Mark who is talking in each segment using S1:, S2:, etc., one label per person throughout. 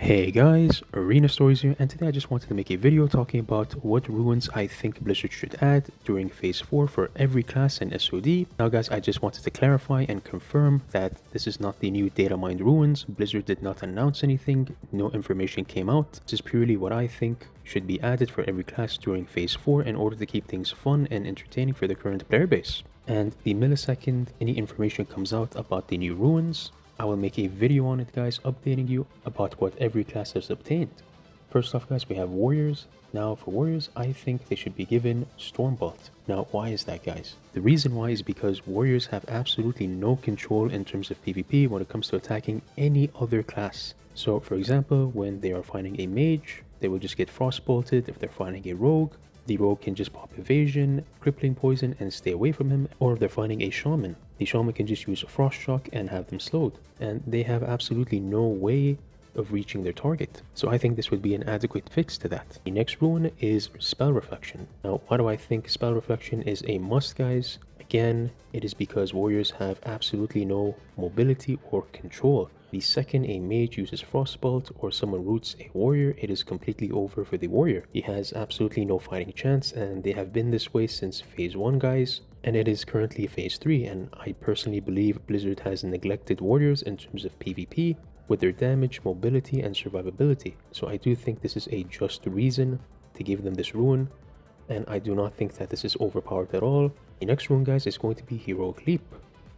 S1: Hey guys, Arena Stories here, and today I just wanted to make a video talking about what runes I think Blizzard should add during Phase 4 for every class in SOD. Now guys, I just wanted to clarify and confirm that this is not the new data mined runes. Blizzard did not announce anything, no information came out. This is purely what I think should be added for every class during Phase 4 in order to keep things fun and entertaining for the current player base. And the millisecond any information comes out about the new runes, I will make a video on it guys, updating you about what every class has obtained. First off guys, we have warriors. Now for warriors, I think they should be given Stormbolt. Now why is that guys? The reason why is because warriors have absolutely no control in terms of PvP when it comes to attacking any other class. So for example, when they are fighting a mage, they will just get frostbolted. If they're fighting a rogue, the rogue can just pop evasion, crippling poison and stay away from him. Or if they're fighting a shaman, the shaman can just use frost shock and have them slowed. And they have absolutely no way of reaching their target. So I think this would be an adequate fix to that. The next rune is Spell Reflection. Now why do I think Spell Reflection is a must guys? Again, it is because warriors have absolutely no mobility or control. The second a mage uses Frostbolt or someone roots a warrior, it is completely over for the warrior. He has absolutely no fighting chance, and they have been this way since Phase 1 guys. And it is currently Phase 3, and I personally believe Blizzard has neglected warriors in terms of PvP with their damage, mobility and survivability. So I do think this is a just reason to give them this rune, and I do not think that this is overpowered at all. The next rune guys is going to be Heroic Leap.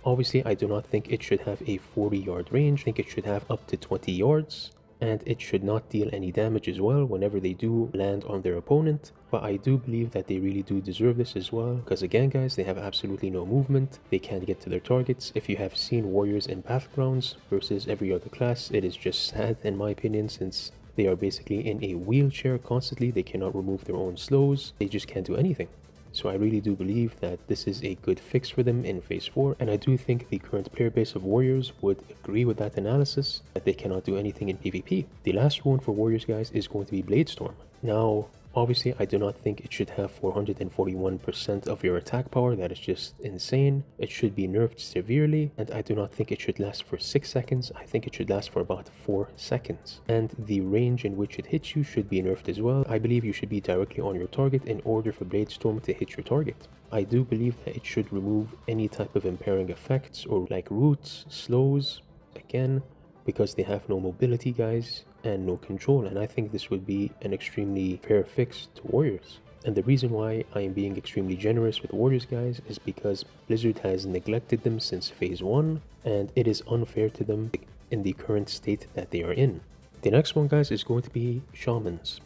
S1: Obviously, I do not think it should have a 40-yard range. I think it should have up to 20 yards. And it should not deal any damage as well whenever they do land on their opponent. But I do believe that they really do deserve this as well. Because again, guys, they have absolutely no movement. They can't get to their targets. If you have seen warriors in Battlegrounds versus every other class, it is just sad in my opinion, since they are basically in a wheelchair constantly. They cannot remove their own slows. They just can't do anything. So I really do believe that this is a good fix for them in Phase 4, and I do think the current player base of warriors would agree with that analysis, that they cannot do anything in PvP. The last rune for warriors guys is going to be Bladestorm. Now obviously I do not think it should have 441% of your attack power. That is just insane. It should be nerfed severely, and I do not think it should last for 6 seconds. I think it should last for about 4 seconds. And the range in which it hits you should be nerfed as well. I believe you should be directly on your target in order for Bladestorm to hit your target. I do believe that it should remove any type of impairing effects or like roots, slows, again, because they have no mobility guys and no control, and I think this would be an extremely fair fix to warriors. And the reason why I am being extremely generous with warriors guys is because Blizzard has neglected them since Phase 1, and it is unfair to them in the current state that they are in. The next one guys is going to be shamans.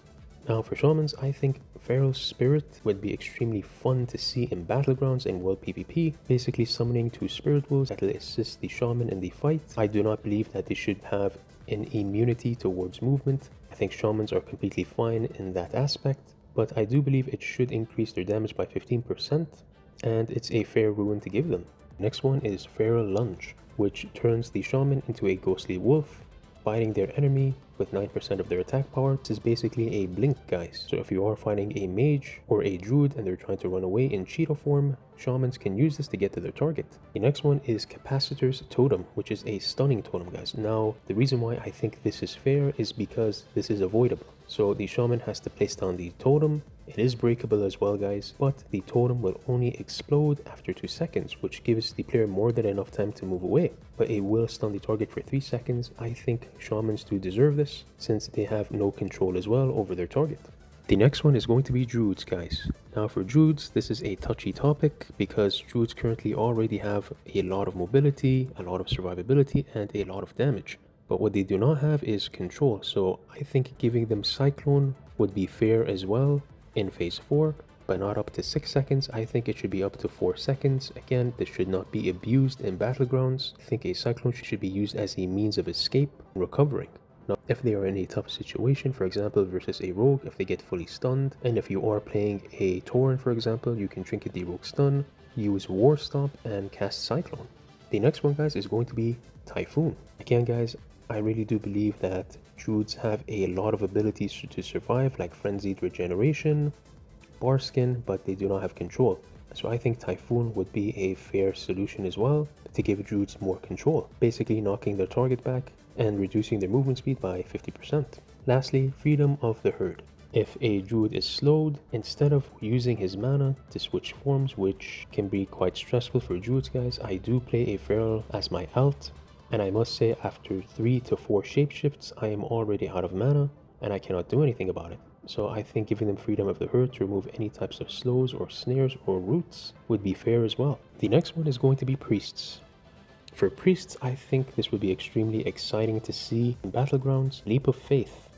S1: Now for shamans, I think Feral Spirit would be extremely fun to see in Battlegrounds and World PvP, basically summoning 2 Spirit Wolves that will assist the shaman in the fight. I do not believe that they should have an immunity towards movement. I think shamans are completely fine in that aspect, but I do believe it should increase their damage by 15%, and it's a fair rune to give them. Next one is Feral Lunge, which turns the shaman into a ghostly wolf, biting their enemy with 9% of their attack power. This is basically a blink guys. So if you are fighting a mage or a druid and they're trying to run away in cheetah form, shamans can use this to get to their target. The next one is Capacitor's Totem, which is a stunning totem guys. Now the reason why I think this is fair is because this is avoidable. So the shaman has to place down the totem. It is breakable as well guys, but the totem will only explode after 2 seconds, which gives the player more than enough time to move away. But it will stun the target for 3 seconds. I think shamans do deserve this, since they have no control as well over their target. The next one is going to be druids guys. Now for druids, this is a touchy topic because druids currently already have a lot of mobility, a lot of survivability and a lot of damage. But what they do not have is control, so I think giving them Cyclone would be fair as well in Phase 4, but not up to 6 seconds. I think it should be up to 4 seconds. Again, this should not be abused in Battlegrounds. I think a Cyclone should be used as a means of escape and recovering. Now, if they are in a tough situation, for example versus a rogue, if they get fully stunned, and if you are playing a Tauren for example, you can trinket the rogue stun, use War Stomp and cast Cyclone. The next one guys is going to be Typhoon. Again guys, I really do believe that druids have a lot of abilities to survive, like Frenzied Regeneration, Barskin, but they do not have control. So I think Typhoon would be a fair solution as well to give druids more control, basically knocking their target back and reducing their movement speed by 50%. Lastly, freedom of the herd. If a druid is slowed, instead of using his mana to switch forms, which can be quite stressful for druids guys, I do play a feral as my alt, and I must say after 3 to 4 shapeshifts I am already out of mana and I cannot do anything about it. So I think giving them freedom of the herd to remove any types of slows or snares or roots would be fair as well. The next one is going to be priests. For priests, I think this would be extremely exciting to see in Battlegrounds. Leap of Faith,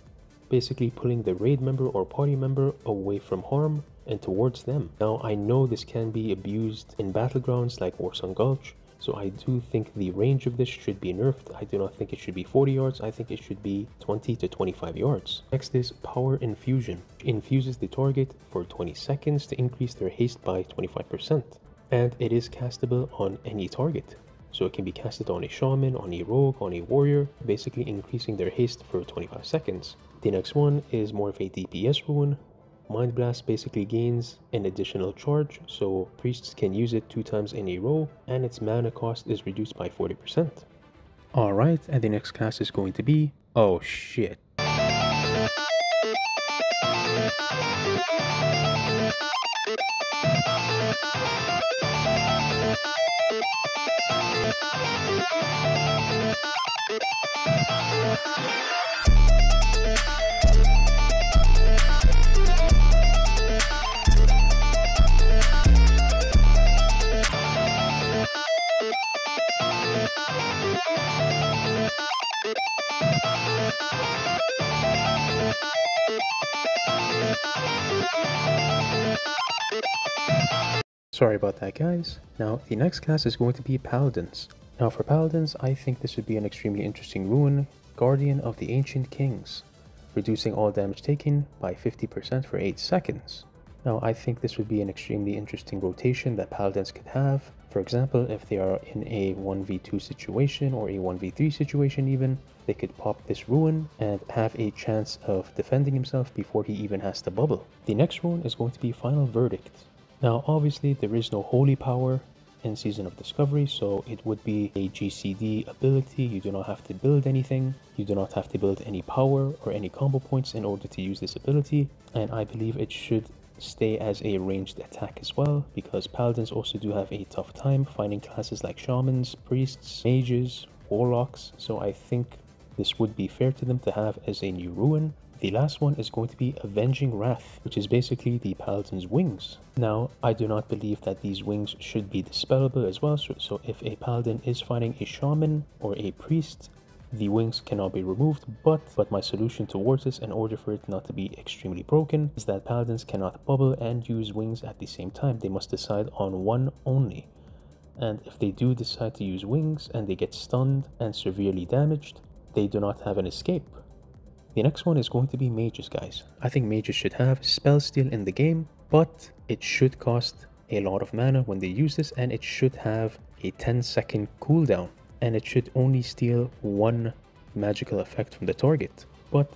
S1: basically pulling the raid member or party member away from harm and towards them. Now I know this can be abused in Battlegrounds like Warsong Gulch, so I do think the range of this should be nerfed. I do not think it should be 40 yards, I think it should be 20 to 25 yards. Next is Power Infusion. Infuses the target for 20 seconds to increase their haste by 25%. And it is castable on any target. So it can be casted on a shaman, on a rogue, on a warrior, basically increasing their haste for 25 seconds. The next one is more of a DPS rune. Mind Blast basically gains an additional charge, so priests can use it 2 times in a row, and its mana cost is reduced by 40%. Alright, and the next class is going to be... oh shit. Sorry about that guys. Now the next class is going to be Paladins. Now for Paladins, I think this would be an extremely interesting rune, Guardian of the Ancient Kings, reducing all damage taken by 50% for 8 seconds. Now I think this would be an extremely interesting rotation that Paladins could have. For example, if they are in a 1v2 situation or a 1v3 situation even, they could pop this rune and have a chance of defending himself before he even has to bubble. The next rune is going to be Final Verdict. Now obviously there is no holy power in Season of Discovery, so it would be a GCD ability. You do not have to build anything, you do not have to build any power or any combo points in order to use this ability, and I believe it should stay as a ranged attack as well, because Paladins also do have a tough time finding classes like shamans, priests, mages, warlocks, so I think this would be fair to them to have as a new rune. The last one is going to be Avenging Wrath, which is basically the Paladin's wings. Now, I do not believe that these wings should be dispellable as well, so if a Paladin is fighting a shaman or a priest, the wings cannot be removed, but my solution towards this, in order for it not to be extremely broken, is that Paladins cannot bubble and use wings at the same time. They must decide on one only. And if they do decide to use wings and they get stunned and severely damaged, they do not have an escape. The next one is going to be mages, guys. I think mages should have spell steal in the game, but it should cost a lot of mana when they use this, and it should have a 10-second cooldown, and it should only steal 1 magical effect from the target. But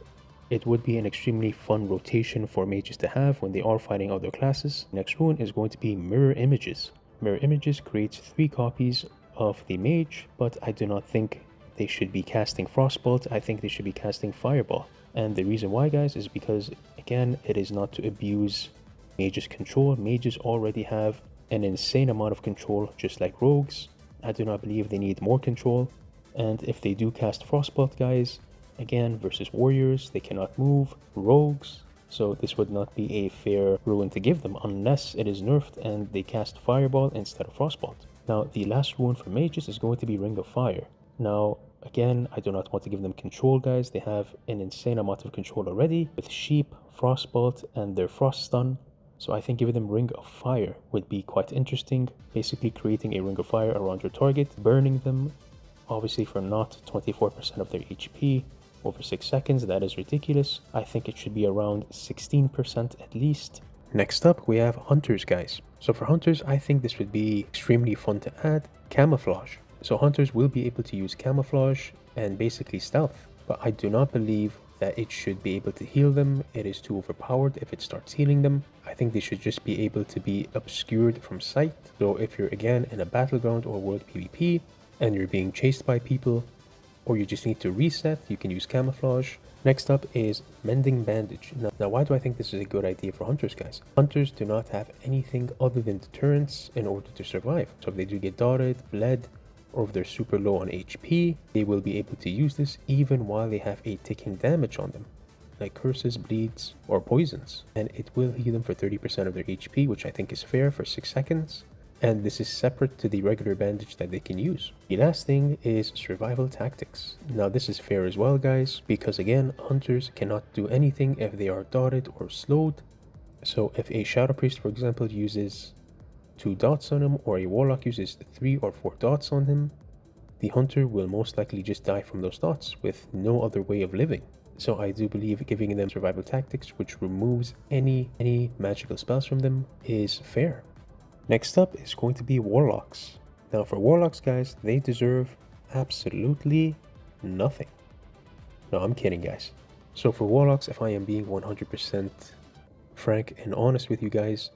S1: it would be an extremely fun rotation for mages to have when they are fighting other classes. Next rune is going to be Mirror Images. Mirror Images creates 3 copies of the mage, but I do not think they should be casting Frostbolt. I think they should be casting Fireball. And the reason why, guys, is because, again, it is not to abuse mages' control. Mages already have an insane amount of control, just like rogues. I do not believe they need more control. And if they do cast Frostbolt, guys, again, versus warriors, they cannot move, rogues, so this would not be a fair rune to give them unless it is nerfed and they cast Fireball instead of Frostbolt. Now, the last rune for mages is going to be Ring of Fire. Now, again, I do not want to give them control, guys. They have an insane amount of control already with Sheep, Frostbolt, and their Frost Stun. So I think giving them Ring of Fire would be quite interesting. Basically creating a Ring of Fire around your target, burning them, obviously for not 24% of their HP over 6 seconds. That is ridiculous. I think it should be around 16% at least. Next up, we have Hunters, guys. So for Hunters, I think this would be extremely fun to add. Camouflage. So Hunters will be able to use Camouflage and basically Stealth, but I do not believe that it should be able to heal them. It is too overpowered if it starts healing them. I think they should just be able to be obscured from sight. So if you're again in a battleground or world PvP and you're being chased by people, or you just need to reset, you can use camouflage. Next up is mending bandage. Now why do I think this is a good idea for hunters, guys? Hunters do not have anything other than deterrence in order to survive. So if they do get dotted, bled, or if they're super low on HP, they will be able to use this even while they have a ticking damage on them, like curses, bleeds, or poisons. And it will heal them for 30% of their HP, which I think is fair for 6 seconds. And this is separate to the regular bandage that they can use. The last thing is survival tactics. Now this is fair as well, guys, because again, hunters cannot do anything if they are dotted or slowed. So if a shadow priest, for example, uses 2 dots on him, or a warlock uses 3 or 4 dots on him, the hunter will most likely just die from those dots with no other way of living. So I do believe giving them survival tactics, which removes any magical spells from them, is fair. Next up is going to be warlocks. Now for warlocks, guys, they deserve absolutely nothing. No, I'm kidding, guys. So for warlocks, if I am being 100% frank and honest with you guys,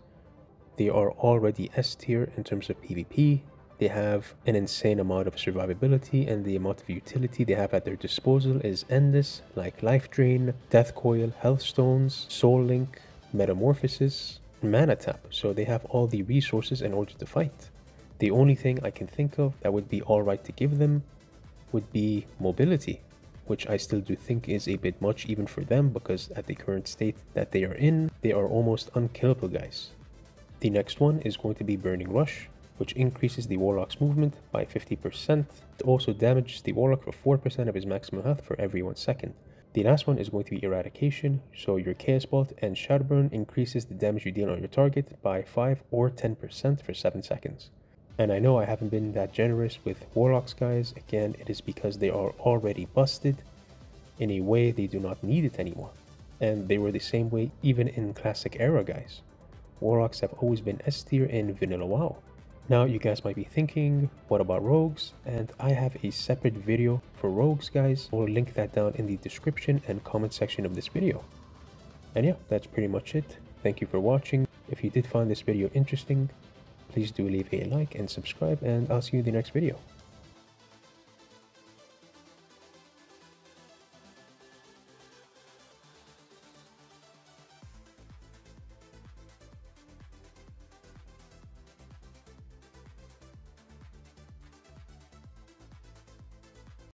S1: they are already S tier in terms of PvP. They have an insane amount of survivability, and the amount of utility they have at their disposal is endless, like life drain, death coil, health stones, soul link, metamorphosis, mana tap. So they have all the resources in order to fight. The only thing I can think of that would be alright to give them would be mobility, which I still do think is a bit much even for them, because at the current state that they are in, they are almost unkillable, guys. The next one is going to be Burning Rush, which increases the warlock's movement by 50%. It also damages the warlock for 4% of his maximum health for every 1 second. The last one is going to be Eradication, so your Chaos Bolt and Shadowburn increases the damage you deal on your target by 5 or 10% for 7 seconds. And I know I haven't been that generous with warlocks, guys. Again, it is because they are already busted. In a way, they do not need it anymore. And they were the same way even in classic era, guys. Warlocks have always been S tier in vanilla WoW. Now you guys might be thinking, what about rogues? And I have a separate video for rogues, guys. I'll link that down in the description and comment section of this video. And yeah, that's pretty much it. Thank you for watching. If you did find this video interesting, please do leave a like and subscribe, and I'll see you in the next video.